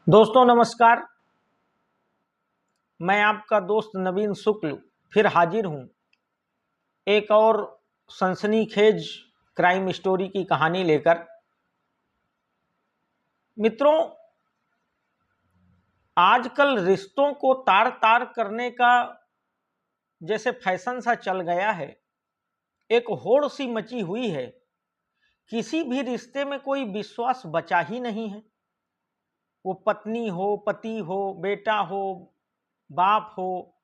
दोस्तों नमस्कार। मैं आपका दोस्त नवीन शुक्ल फिर हाजिर हूं एक और सनसनीखेज क्राइम स्टोरी की कहानी लेकर। मित्रों, आजकल रिश्तों को तार तार करने का जैसे फैशन सा चल गया है, एक होड़ सी मची हुई है। किसी भी रिश्ते में कोई विश्वास बचा ही नहीं है। वो पत्नी हो, पति हो, बेटा हो, बाप हो,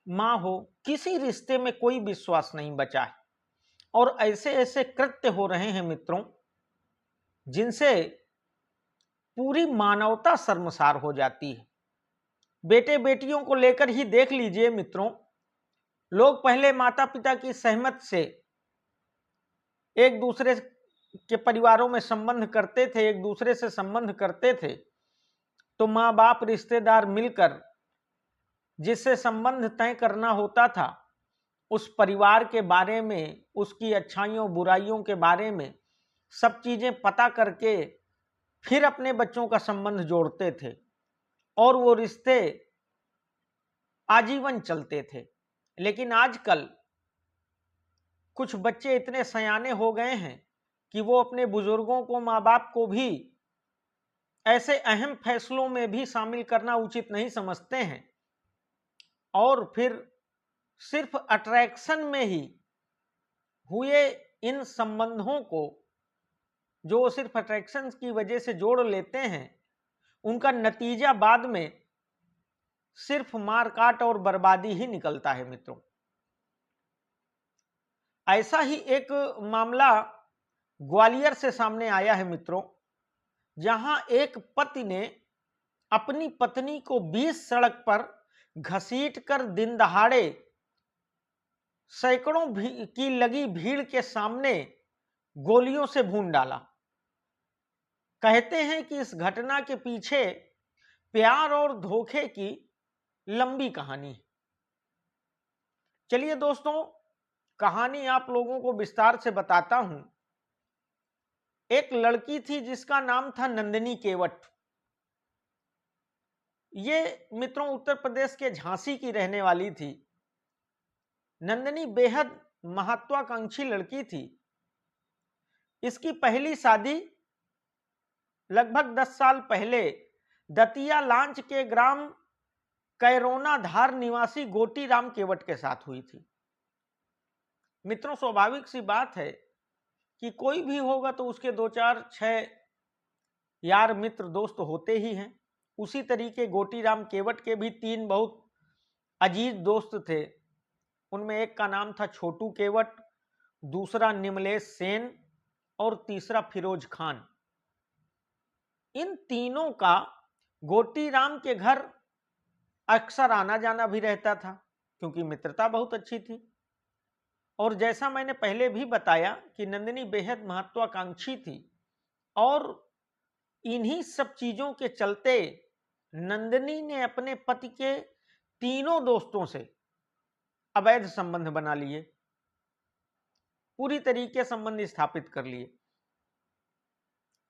माँ हो, किसी रिश्ते में कोई विश्वास नहीं बचा है। और ऐसे ऐसे कृत्य हो रहे हैं मित्रों, जिनसे पूरी मानवता शर्मसार हो जाती है। बेटे बेटियों को लेकर ही देख लीजिए मित्रों, लोग पहले माता पिता की सहमत से एक दूसरे के परिवारों में संबंध करते थे, एक दूसरे से संबंध करते थे, तो माँ बाप रिश्तेदार मिलकर जिससे संबंध तय करना होता था, उस परिवार के बारे में, उसकी अच्छाइयों बुराइयों के बारे में सब चीजें पता करके फिर अपने बच्चों का संबंध जोड़ते थे और वो रिश्ते आजीवन चलते थे। लेकिन आजकल कुछ बच्चे इतने सयाने हो गए हैं कि वो अपने बुजुर्गों को, माँ बाप को भी ऐसे अहम फैसलों में भी शामिल करना उचित नहीं समझते हैं और फिर सिर्फ अट्रैक्शन में ही हुए इन संबंधों को, जो सिर्फ अट्रैक्शन की वजह से जोड़ लेते हैं, उनका नतीजा बाद में सिर्फ मारकाट और बर्बादी ही निकलता है मित्रों। ऐसा ही एक मामला ग्वालियर से सामने आया है मित्रों, जहां एक पति ने अपनी पत्नी को बीच सड़क पर घसीटकर दिन दहाड़े सैकड़ों की लगी भीड़ के सामने गोलियों से भून डाला। कहते हैं कि इस घटना के पीछे प्यार और धोखे की लंबी कहानी है। चलिए दोस्तों, कहानी आप लोगों को विस्तार से बताता हूं। एक लड़की थी जिसका नाम था नंदिनी केवट। ये मित्रों उत्तर प्रदेश के झांसी की रहने वाली थी। नंदिनी बेहद महत्वाकांक्षी लड़की थी। इसकी पहली शादी लगभग 10 साल पहले दतिया लांच के ग्राम कैरोना धार निवासी गोटी राम केवट के साथ हुई थी। मित्रों, स्वाभाविक सी बात है कि कोई भी होगा तो उसके 2 4 6 यार मित्र दोस्त होते ही हैं। उसी तरीके गोटी राम केवट के भी 3 बहुत अजीज दोस्त थे। उनमें एक का नाम था छोटू केवट, दूसरा निमलेश सेन और तीसरा फिरोज खान। इन तीनों का गोटी राम के घर अक्सर आना जाना भी रहता था, क्योंकि मित्रता बहुत अच्छी थी। और जैसा मैंने पहले भी बताया कि नंदिनी बेहद महत्वाकांक्षी थी और इन्हीं सब चीजों के चलते नंदिनी ने अपने पति के तीनों दोस्तों से अवैध संबंध बना लिए, पूरी तरीके संबंध स्थापित कर लिए।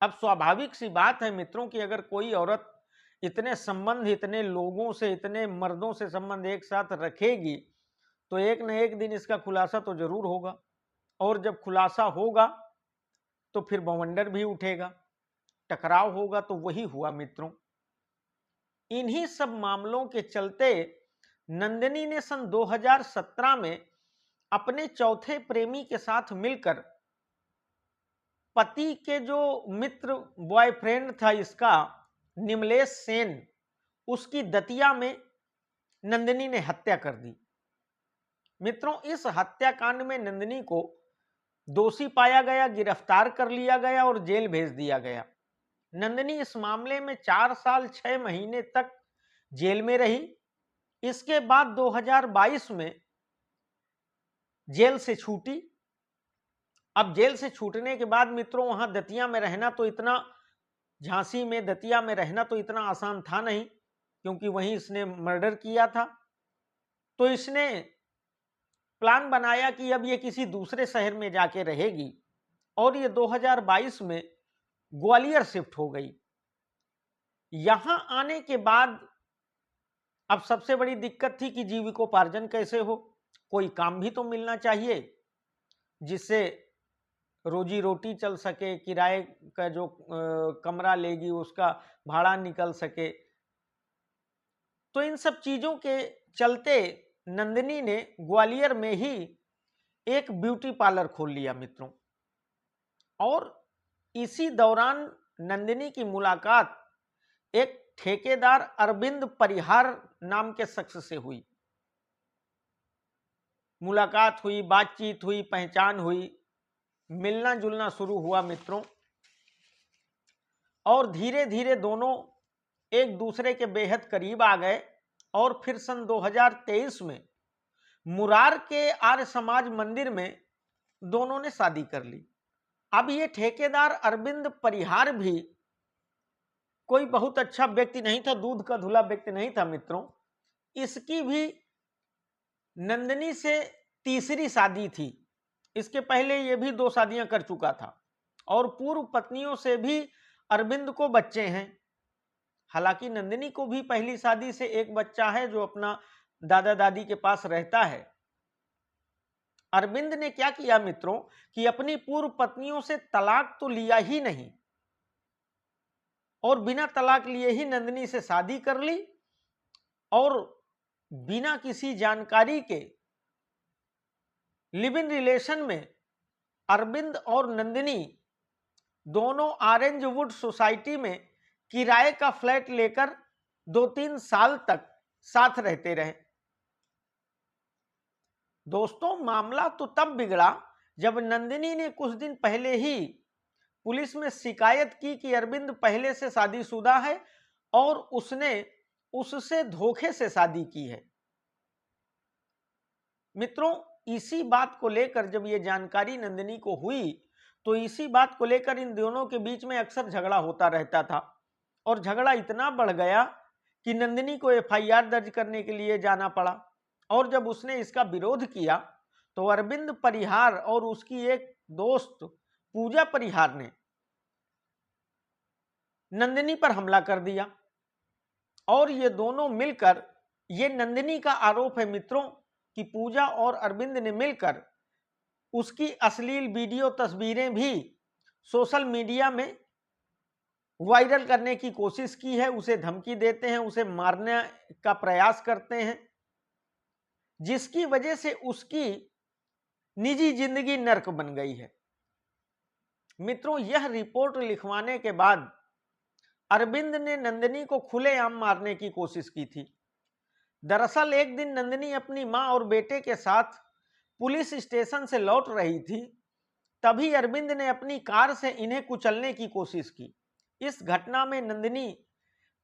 अब स्वाभाविक सी बात है मित्रों कि अगर कोई औरत इतने संबंध, इतने लोगों से, इतने मर्दों से संबंध एक साथ रखेगी तो एक न एक दिन इसका खुलासा तो जरूर होगा। और जब खुलासा होगा तो फिर बवंडर भी उठेगा, टकराव होगा। तो वही हुआ मित्रों। इन्हीं सब मामलों के चलते नंदिनी ने सन 2017 में अपने चौथे प्रेमी के साथ मिलकर पति के जो मित्र बॉयफ्रेंड था इसका, निमलेश सेन, उसकी दतिया में नंदिनी ने हत्या कर दी। मित्रों, इस हत्याकांड में नंदिनी को दोषी पाया गया, गिरफ्तार कर लिया गया और जेल भेज दिया गया। नंदिनी इस मामले में 4 साल 6 महीने तक जेल में रही। इसके बाद 2022 में जेल से छूटी। अब जेल से छूटने के बाद मित्रों वहां दतिया में रहना तो इतना, झांसी में दतिया में रहना तो इतना आसान था नहीं, क्योंकि वहीं इसने मर्डर किया था। तो इसने प्लान बनाया कि अब ये किसी दूसरे शहर में जाके रहेगी और ये 2022 में ग्वालियर शिफ्ट हो गई। यहां आने के बाद अब सबसे बड़ी दिक्कत थी कि जीविकोपार्जन कैसे हो, कोई काम भी तो मिलना चाहिए जिससे रोजी रोटी चल सके, किराए का जो कमरा लेगी उसका भाड़ा निकल सके। तो इन सब चीजों के चलते नंदिनी ने ग्वालियर में ही एक ब्यूटी पार्लर खोल लिया मित्रों। और इसी दौरान नंदिनी की मुलाकात एक ठेकेदार अरविंद परिहार नाम के शख्स से हुई। मुलाकात हुई, बातचीत हुई, पहचान हुई, मिलना जुलना शुरू हुआ मित्रों। और धीरे धीरे दोनों एक दूसरे के बेहद करीब आ गए और फिर सन 2023 में मुरार के आर्य समाज मंदिर में दोनों ने शादी कर ली। अब ये ठेकेदार अरविंद परिहार भी कोई बहुत अच्छा व्यक्ति नहीं था, दूध का धुला व्यक्ति नहीं था मित्रों। इसकी भी नंदिनी से तीसरी शादी थी। इसके पहले ये भी 2 शादियां कर चुका था और पूर्व पत्नियों से भी अरविंद को बच्चे हैं। हालांकि नंदिनी को भी पहली शादी से एक बच्चा है जो अपना दादा दादी के पास रहता है। अरविंद ने क्या किया मित्रों कि अपनी पूर्व पत्नियों से तलाक तो लिया ही नहीं और बिना तलाक लिए ही नंदिनी से शादी कर ली और बिना किसी जानकारी के लिव इन रिलेशन में अरविंद और नंदिनी दोनों ऑरेंज वुड सोसाइटी में किराए का फ्लैट लेकर 2-3 साल तक साथ रहते रहे। दोस्तों, मामला तो तब बिगड़ा जब नंदिनी ने कुछ दिन पहले ही पुलिस में शिकायत की कि अरविंद पहले से शादीशुदा है और उसने उससे धोखे से शादी की है। मित्रों, इसी बात को लेकर जब ये जानकारी नंदिनी को हुई तो इसी बात को लेकर इन दोनों के बीच में अक्सर झगड़ा होता रहता था और झगड़ा इतना बढ़ गया कि नंदिनी को एफआईआर दर्ज करने के लिए जाना पड़ा। और जब उसने इसका विरोध किया तो अरविंद परिहार और उसकी एक दोस्त पूजा परिहार ने नंदिनी पर हमला कर दिया और ये दोनों मिलकर, ये नंदिनी का आरोप है मित्रों कि पूजा और अरविंद ने मिलकर उसकी अश्लील वीडियो तस्वीरें भी सोशल मीडिया में वायरल करने की कोशिश की है। उसे धमकी देते हैं, उसे मारने का प्रयास करते हैं, जिसकी वजह से उसकी निजी जिंदगी नर्क बन गई है। मित्रों, यह रिपोर्ट लिखवाने के बाद अरविंद ने नंदिनी को खुलेआम मारने की कोशिश की थी। दरअसल एक दिन नंदिनी अपनी मां और बेटे के साथ पुलिस स्टेशन से लौट रही थी, तभी अरविंद ने अपनी कार से इन्हें कुचलने की कोशिश की। इस घटना में नंदिनी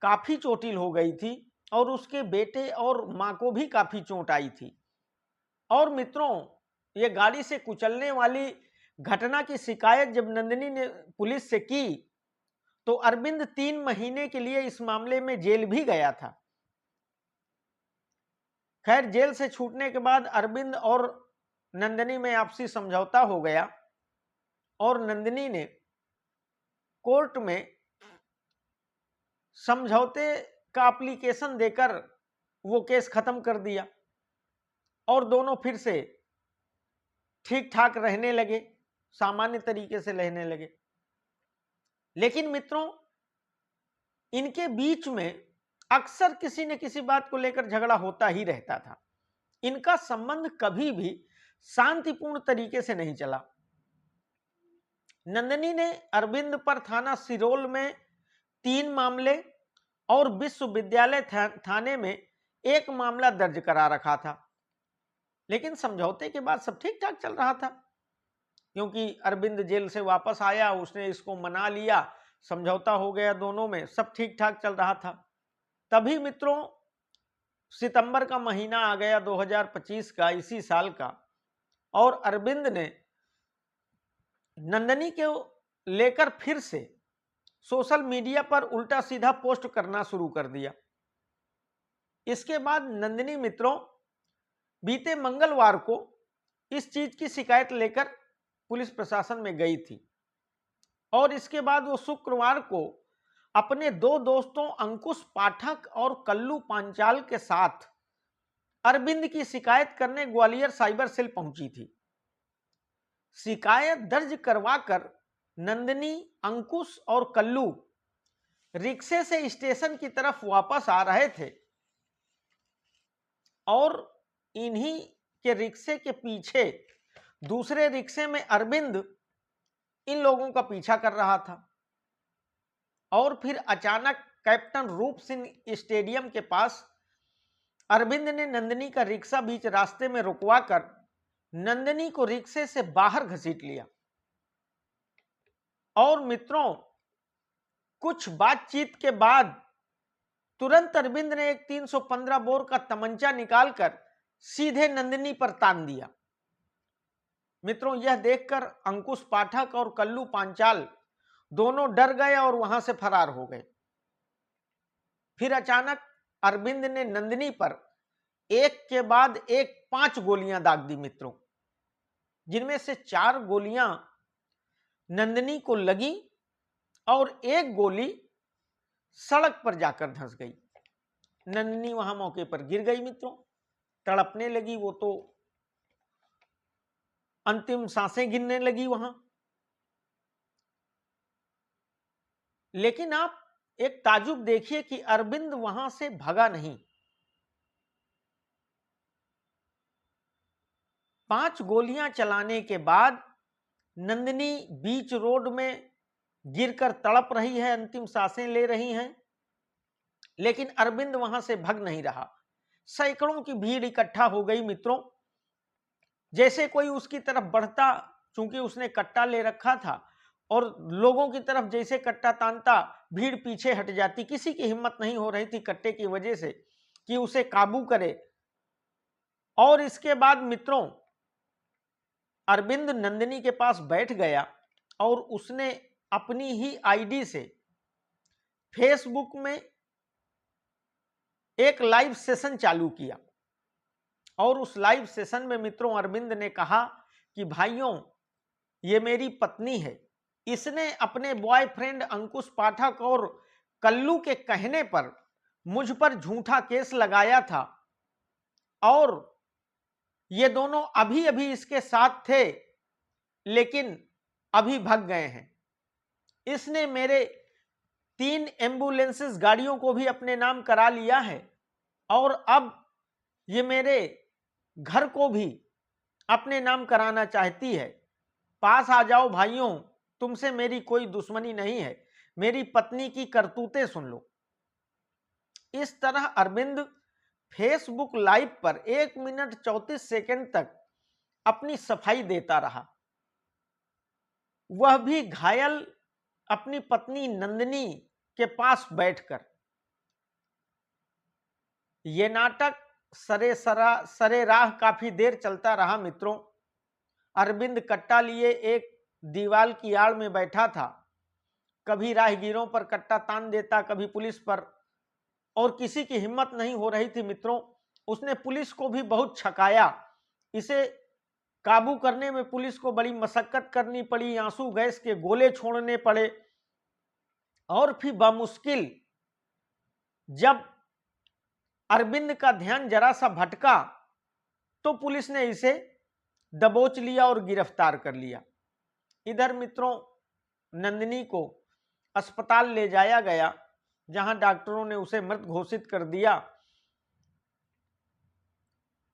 काफी चोटिल हो गई थी और उसके बेटे और मां को भी काफी चोट आई थी। और मित्रों, ये गाड़ी से कुचलने वाली घटना की शिकायत जब नंदिनी ने पुलिस से की तो अरविंद 3 महीने के लिए इस मामले में जेल भी गया था। खैर, जेल से छूटने के बाद अरविंद और नंदिनी में आपसी समझौता हो गया और नंदिनी ने कोर्ट में समझौते का एप्लीकेशन देकर वो केस खत्म कर दिया और दोनों फिर से ठीक ठाक रहने लगे, सामान्य तरीके से रहने लगे। लेकिन मित्रों, इनके बीच में अक्सर किसी न किसी बात को लेकर झगड़ा होता ही रहता था। इनका संबंध कभी भी शांतिपूर्ण तरीके से नहीं चला। नंदिनी ने अरविंद पर थाना सिरोल में 3 मामले और विश्वविद्यालय थाने में 1 मामला दर्ज करा रखा था। लेकिन समझौते के बाद सब ठीक ठाक चल रहा था, क्योंकि अरविंद जेल से वापस आया, उसने इसको मना लिया, समझौता हो गया दोनों में, सब ठीक ठाक चल रहा था। तभी मित्रों सितंबर का महीना आ गया 2025 का, इसी साल का, और अरविंद ने नंदिनी को लेकर फिर से सोशल मीडिया पर उल्टा सीधा पोस्ट करना शुरू कर दिया। इसके बाद नंदिनी मित्रों बीते मंगलवार को इस चीज की शिकायत लेकर पुलिस प्रशासन में गई थी और इसके बाद वो शुक्रवार को अपने दो दोस्तों अंकुश पाठक और कल्लू पांचाल के साथ अरविंद की शिकायत करने ग्वालियर साइबर सेल पहुंची थी। शिकायत दर्ज करवाकर नंदिनी, अंकुश और कल्लू रिक्शे से स्टेशन की तरफ वापस आ रहे थे और इन्हीं के रिक्शे के पीछे दूसरे रिक्शे में अरविंद इन लोगों का पीछा कर रहा था। और फिर अचानक कैप्टन रूप सिंह स्टेडियम के पास अरविंद ने नंदिनी का रिक्शा बीच रास्ते में रुकवाकर नंदिनी को रिक्शे से बाहर घसीट लिया। और मित्रों, कुछ बातचीत के बाद तुरंत अरविंद ने एक 315 बोर का तमंचा निकालकर सीधे नंदिनी पर तान दिया। मित्रों, यह देखकर अंकुश पाठक और कल्लू पांचाल दोनों डर गए और वहां से फरार हो गए। फिर अचानक अरविंद ने नंदिनी पर एक के बाद एक 5 गोलियां दाग दी मित्रों, जिनमें से 4 गोलियां नंदिनी को लगी और एक गोली सड़क पर जाकर धंस गई। नंदिनी वहां मौके पर गिर गई मित्रों, तड़पने लगी, वो तो अंतिम सांसें गिनने लगी वहां। लेकिन आप एक ताजुब देखिए कि अरविंद वहां से भगा नहीं। 5 गोलियां चलाने के बाद नंदिनी बीच रोड में गिरकर तड़प रही है, अंतिम सांसें ले रही हैं, लेकिन अरविंद वहां से भग नहीं रहा। सैकड़ों की भीड़ इकट्ठा हो गई मित्रों। जैसे कोई उसकी तरफ बढ़ता, चूंकि उसने कट्टा ले रखा था और लोगों की तरफ जैसे कट्टा तानता, भीड़ पीछे हट जाती। किसी की हिम्मत नहीं हो रही थी कट्टे की वजह से कि उसे काबू करे। और इसके बाद मित्रों, अरविंद नंदिनी के पास बैठ गया और उसने अपनी ही आईडी से फेसबुक में एक लाइव सेशन चालू किया। और उस लाइव सेशन में मित्रों अरविंद ने कहा कि भाइयों, ये मेरी पत्नी है, इसने अपने बॉयफ्रेंड अंकुश पाठक और कल्लू के कहने पर मुझ पर झूठा केस लगाया था और ये दोनों अभी अभी इसके साथ थे, लेकिन अभी भाग गए हैं। इसने मेरे 3 एम्बुलेंसेस गाड़ियों को भी अपने नाम करा लिया है और अब ये मेरे घर को भी अपने नाम कराना चाहती है। पास आ जाओ भाइयों, तुमसे मेरी कोई दुश्मनी नहीं है, मेरी पत्नी की करतूतें सुन लो। इस तरह अरविंद फेसबुक लाइव पर 1 मिनट 34 सेकंड तक अपनी सफाई देता रहा, वह भी घायल अपनी पत्नी नंदिनी के पास बैठकर। यह नाटक सरे राह काफी देर चलता रहा मित्रों। अरविंद कट्टा लिए एक दीवार की आड़ में बैठा था, कभी राहगीरों पर कट्टा तान देता, कभी पुलिस पर, और किसी की हिम्मत नहीं हो रही थी मित्रों। उसने पुलिस को भी बहुत छकाया, इसे काबू करने में पुलिस को बड़ी मशक्कत करनी पड़ी, आंसू गैस के गोले छोड़ने पड़े। और फिर बामुश्किल जब अरविंद का ध्यान जरा सा भटका तो पुलिस ने इसे दबोच लिया और गिरफ्तार कर लिया। इधर मित्रों नंदिनी को अस्पताल ले जाया गया, जहां डॉक्टरों ने उसे मृत घोषित कर दिया।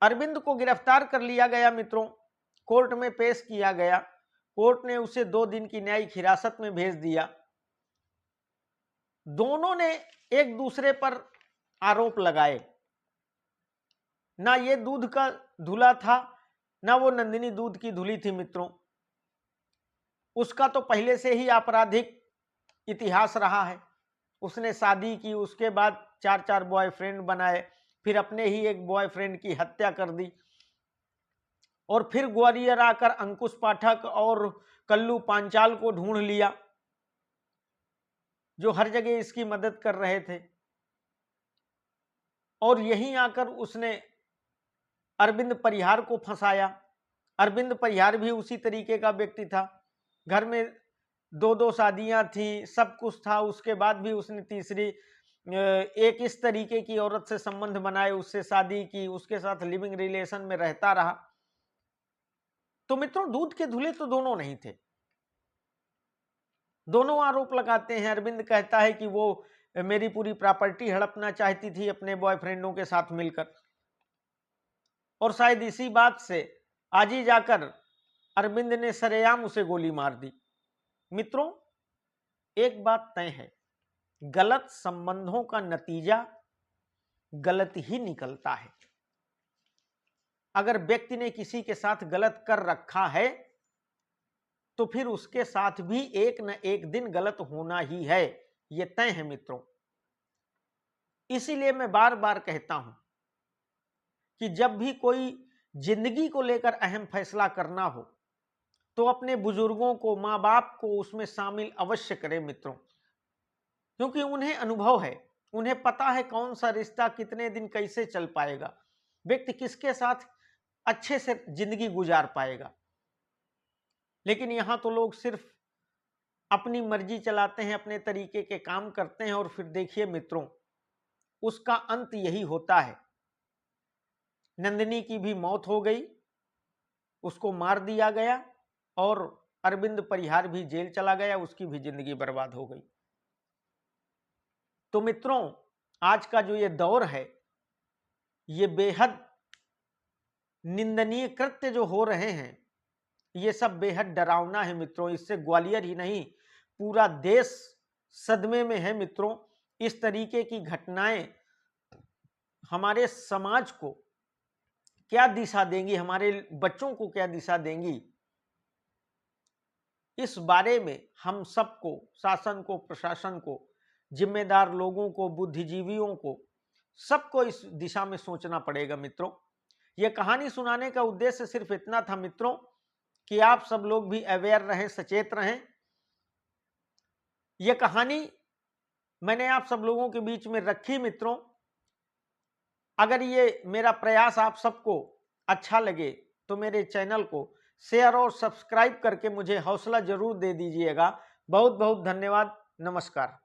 अरविंद को गिरफ्तार कर लिया गया मित्रों, कोर्ट में पेश किया गया। कोर्ट ने उसे 2 दिन की न्यायिक हिरासत में भेज दिया। दोनों ने एक दूसरे पर आरोप लगाए, ना ये दूध का धुला था, ना वो नंदिनी दूध की धुली थी मित्रों। उसका तो पहले से ही आपराधिक इतिहास रहा है। उसने शादी की, उसके बाद 4 बॉयफ्रेंड बनाए, फिर अपने ही एक बॉयफ्रेंड की हत्या कर दी और फिर ग्वालियर आकर अंकुश पाठक और कल्लू पांचाल को ढूंढ लिया, जो हर जगह इसकी मदद कर रहे थे। और यहीं आकर उसने अरविंद परिहार को फंसाया। अरविंद परिहार भी उसी तरीके का व्यक्ति था। घर में 2-2 शादियां थी, सब कुछ था, उसके बाद भी उसने तीसरी एक इस तरीके की औरत से संबंध बनाए, उससे शादी की, उसके साथ लिविंग रिलेशन में रहता रहा। तो मित्रों, दूध के धुले तो दोनों नहीं थे। दोनों आरोप लगाते हैं। अरविंद कहता है कि वो मेरी पूरी प्रॉपर्टी हड़पना चाहती थी अपने बॉयफ्रेंडों के साथ मिलकर, और शायद इसी बात से आज ही जाकर अरविंद ने सरेआम उसे गोली मार दी। मित्रों, एक बात तय है, गलत संबंधों का नतीजा गलत ही निकलता है। अगर व्यक्ति ने किसी के साथ गलत कर रखा है तो फिर उसके साथ भी एक न एक दिन गलत होना ही है, यह तय है मित्रों। इसीलिए मैं बार बार कहता हूं कि जब भी कोई जिंदगी को लेकर अहम फैसला करना हो तो अपने बुजुर्गों को, मां बाप को उसमें शामिल अवश्य करें मित्रों, क्योंकि उन्हें अनुभव है, उन्हें पता है कौन सा रिश्ता कितने दिन कैसे चल पाएगा, व्यक्ति किसके साथ अच्छे से जिंदगी गुजार पाएगा। लेकिन यहां तो लोग सिर्फ अपनी मर्जी चलाते हैं, अपने तरीके के काम करते हैं, और फिर देखिए मित्रों, उसका अंत यही होता है। नंदिनी की भी मौत हो गई, उसको मार दिया गया, और अरविंद परिहार भी जेल चला गया, उसकी भी जिंदगी बर्बाद हो गई। तो मित्रों, आज का जो ये दौर है, ये बेहद निंदनीय कृत्य जो हो रहे हैं, ये सब बेहद डरावना है मित्रों। इससे ग्वालियर ही नहीं, पूरा देश सदमे में है मित्रों। इस तरीके की घटनाएं हमारे समाज को क्या दिशा देंगी, हमारे बच्चों को क्या दिशा देंगी, इस बारे में हम सबको, शासन को, प्रशासन को, जिम्मेदार लोगों को, बुद्धिजीवियों को, सबको इस दिशा में सोचना पड़ेगा मित्रों। यह कहानी सुनाने का उद्देश्य सिर्फ इतना था मित्रों कि आप सब लोग भी अवेयर रहें, सचेत रहें। यह कहानी मैंने आप सब लोगों के बीच में रखी मित्रों। अगर ये मेरा प्रयास आप सबको अच्छा लगे तो मेरे चैनल को शेयर और सब्सक्राइब करके मुझे हौसला जरूर दे दीजिएगा। बहुत बहुत धन्यवाद। नमस्कार।